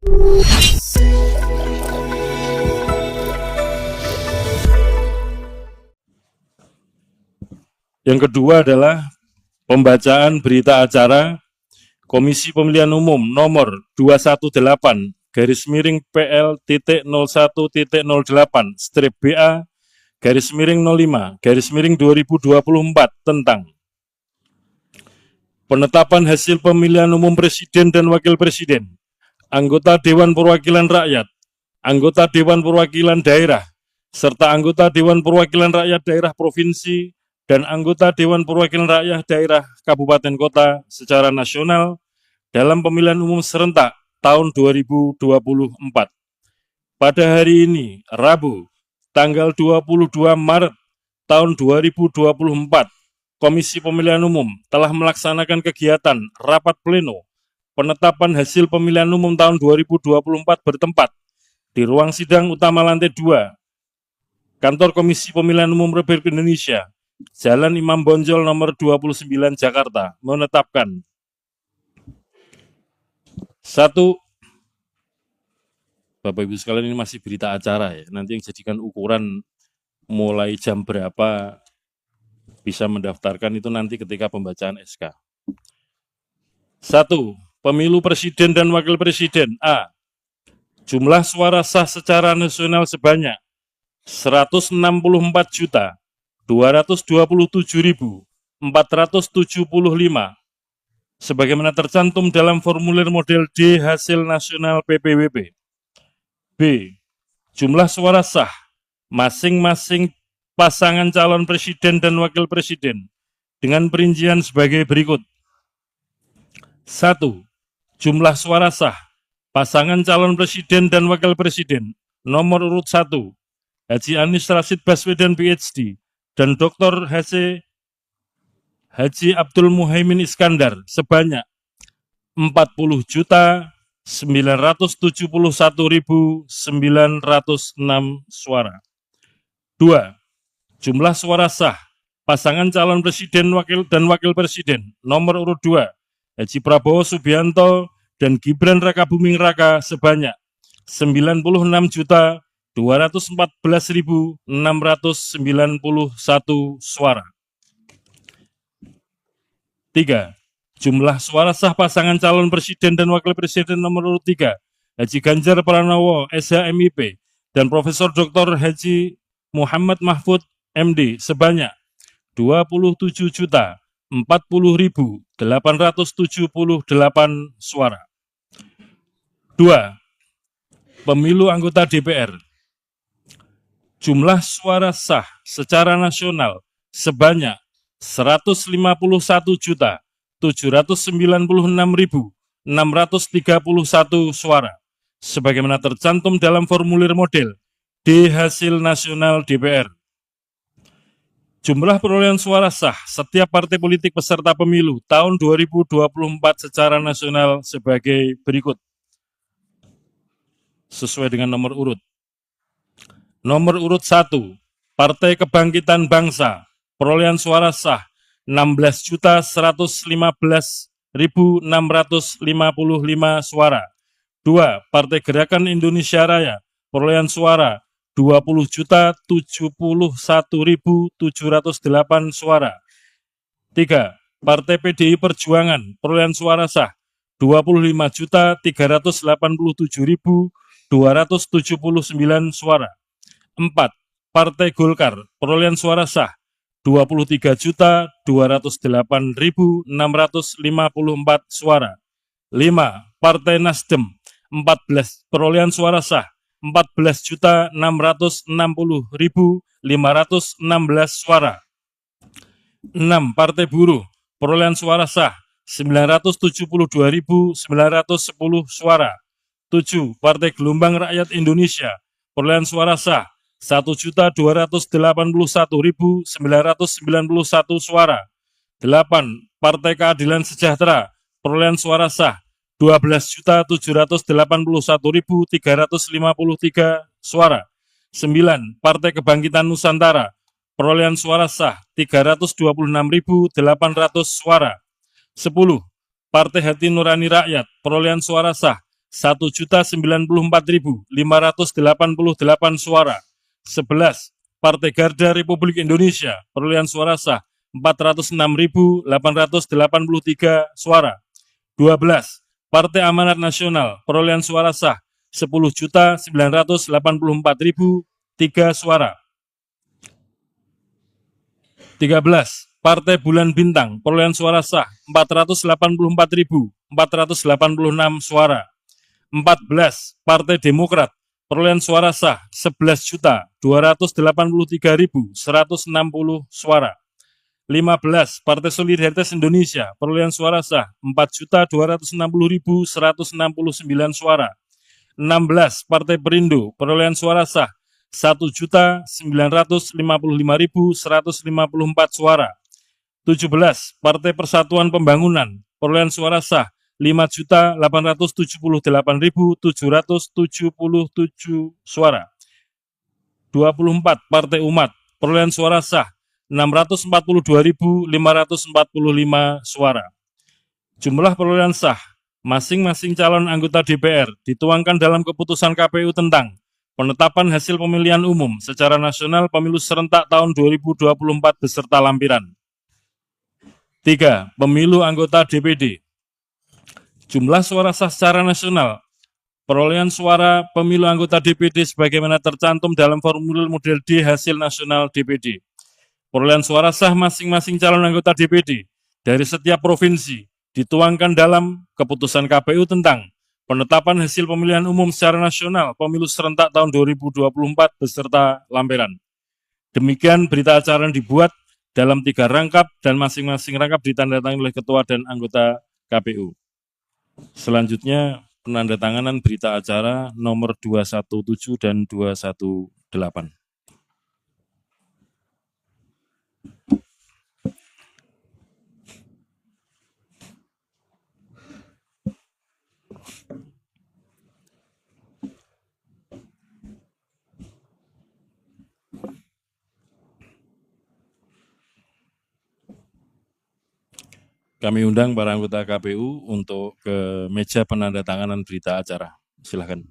Yang kedua adalah pembacaan berita acara Komisi Pemilihan Umum nomor 218-01.01.08/BA-05/2024 tentang penetapan hasil pemilihan umum presiden dan wakil presiden, anggota Dewan Perwakilan Rakyat, anggota Dewan Perwakilan Daerah, serta anggota Dewan Perwakilan Rakyat Daerah Provinsi dan anggota Dewan Perwakilan Rakyat Daerah Kabupaten Kota secara nasional dalam pemilihan umum serentak tahun 2024. Pada hari ini, Rabu, tanggal 22 Maret tahun 2024, Komisi Pemilihan Umum telah melaksanakan kegiatan rapat pleno penetapan hasil pemilihan umum tahun 2024 bertempat di ruang sidang utama lantai 2, Kantor Komisi Pemilihan Umum Republik Indonesia, Jalan Imam Bonjol nomor 29 Jakarta, menetapkan 1. Bapak Ibu sekalian, ini masih berita acara ya, nanti yang jadikan ukuran mulai jam berapa bisa mendaftarkan itu nanti ketika pembacaan SK. 1. Pemilu Presiden dan Wakil Presiden. A. Jumlah suara sah secara nasional sebanyak 164.227.475 sebagaimana tercantum dalam formulir model D hasil nasional PPWP. B. Jumlah suara sah masing-masing pasangan calon presiden dan wakil presiden dengan perincian sebagai berikut. 1. Jumlah suara sah pasangan calon presiden dan wakil presiden nomor urut 1 Haji Anies Rashid Baswedan PhD dan Dr. Haji Abdul Muhaimin Iskandar sebanyak 40.971.906 suara. 2. Jumlah suara sah pasangan calon presiden dan wakil presiden nomor urut 2 Haji Prabowo Subianto dan Gibran Rakabuming Raka sebanyak 96.214.691 suara. 3. Jumlah suara sah pasangan calon presiden dan wakil presiden nomor urut 3 Haji Ganjar Pranowo SHMIP dan Profesor Dr. Haji Muhammad Mahfud MD sebanyak 27.040.878 suara. 2. Pemilu anggota DPR. Jumlah suara sah secara nasional sebanyak 151.796.631 suara, sebagaimana tercantum dalam formulir model D hasil nasional DPR. Jumlah perolehan suara sah setiap partai politik peserta pemilu tahun 2024 secara nasional sebagai berikut, sesuai dengan nomor urut. Nomor urut 1, Partai Kebangkitan Bangsa, perolehan suara sah 16.115.655 suara. 2. Partai Gerakan Indonesia Raya, perolehan suara 20.071.708 suara. 3. Partai PDI Perjuangan, perolehan suara sah 25.387.279 suara. 4. Partai Golkar, perolehan suara sah 23.208.654 suara. 5. Partai Nasdem, 14, perolehan suara sah 14.660.516 suara. 6. Partai Buruh, perolehan suara sah 972.910 suara. 7. Partai Gelombang Rakyat Indonesia, perolehan suara sah 1.281.991 suara. 8. Partai Keadilan Sejahtera, perolehan suara sah 12.781.353 suara. 9. Partai Kebangkitan Nusantara, perolehan suara sah 326.800 suara. 10. Partai Hati Nurani Rakyat, perolehan suara sah 1.094.588 suara. 11. Partai Garda Republik Indonesia, perolehan suara sah 406.883 suara. 12. Partai Amanat Nasional, perolehan suara sah 10.984.003 suara. 13. Partai Bulan Bintang, perolehan suara sah 484.486 suara. 14. Partai Demokrat, perolehan suara sah 11.283.160 suara. 15. Partai Solidaritas Indonesia, perolehan suara sah 4.260.169 suara. 16. Partai Perindo, perolehan suara sah 1.955.154 suara. 17. Partai Persatuan Pembangunan, perolehan suara sah 5.878.777 suara. 24. Partai Umat, perolehan suara sah 642.545 suara. Jumlah perolehan sah masing-masing calon anggota DPR dituangkan dalam keputusan KPU tentang penetapan hasil pemilihan umum secara nasional pemilu serentak tahun 2024 beserta lampiran. 3. Pemilu anggota DPD. Jumlah suara sah secara nasional. Perolehan suara pemilu anggota DPD sebagaimana tercantum dalam formulir model D hasil nasional DPD. Perolehan suara sah masing-masing calon anggota DPD dari setiap provinsi dituangkan dalam keputusan KPU tentang penetapan hasil pemilihan umum secara nasional pemilu serentak tahun 2024 beserta lampiran. Demikian berita acara yang dibuat dalam 3 rangkap dan masing-masing rangkap ditandatangani oleh ketua dan anggota KPU. Selanjutnya penandatanganan berita acara nomor 217 dan 218. Kami undang para anggota KPU untuk ke meja penandatanganan berita acara. Silakan.